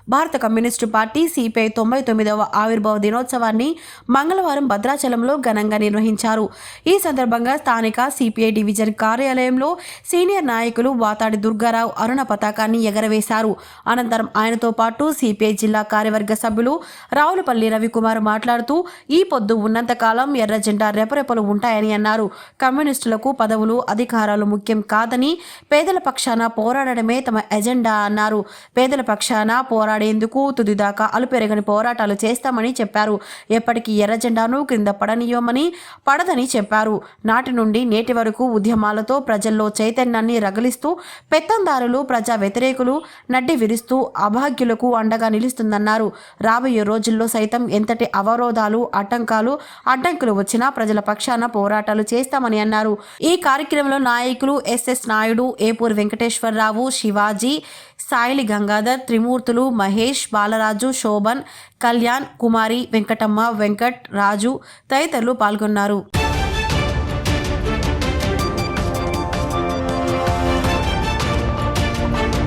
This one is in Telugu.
భారత కమ్యూనిస్టు పార్టీ సిపిఐ 99వ ఆవిర్భావ దినోత్సవాన్ని మంగళవారం భద్రాచలంలో ఘనంగా నిర్వహించారు. ఈ సందర్భంగా స్థానిక సిపిఐ డివిజన్ కార్యాలయంలో సీనియర్ నాయకులు వాతాడి దుర్గారావు అరుణ పతాకాన్ని ఎగరవేశారు. అనంతరం ఆయనతో పాటు సిపిఐ జిల్లా కార్యవర్గ సభ్యులు రావులపల్లి రవికుమార్ మాట్లాడుతూ ఈ పొద్దు ఉన్నంతకాలం ఎర్ర జెండా రెపరెపలు ఉంటాయని అన్నారు. కమ్యూనిస్టులకు పదవులు అధికారాలు ముఖ్యం కాదని పేదల పక్షాన పోరాడడమే తమ ఎజెండా అన్నారు. పేదల పక్షాన పోరాడేందుకు తుదిదాకా అలుపెరగని పోరాటాలు చేస్తామని చెప్పారు. ఎప్పటికీ ఎర్ర జెండాను క్రింద పడదని చెప్పారు. నాటి నుండి నేటి వరకు ఉద్యమాలతో ప్రజల్లో చైతన్యాన్ని రగిలిస్తూ పెత్తందారులు ప్రజా వ్యతిరేకులు నడ్డి విరుస్తూ అభాగ్యులకు అండగా నిలుస్తుందన్నారు. రాబోయే రోజుల్లో సైతం ఎంతటి అవరోధాలు అడ్డంకులు వచ్చినా ప్రజల పక్షాన పోరాటాలు చేస్తామని అన్నారు. ఈ కార్యక్రమంలో నాయకులు ఎస్ఎస్ నాయుడు, ఏపూర్ వెంకటేశ్వరరావు, శివాజీ, సాయిలి గంగాధర్, త్రిమూర్తులు, మహేష్, బాలరాజు, శోభన్, కళ్యాణ్, కుమారి, వెంకటమ్మ, వెంకట్, రాజు తదితరులు పాల్గొన్నారు.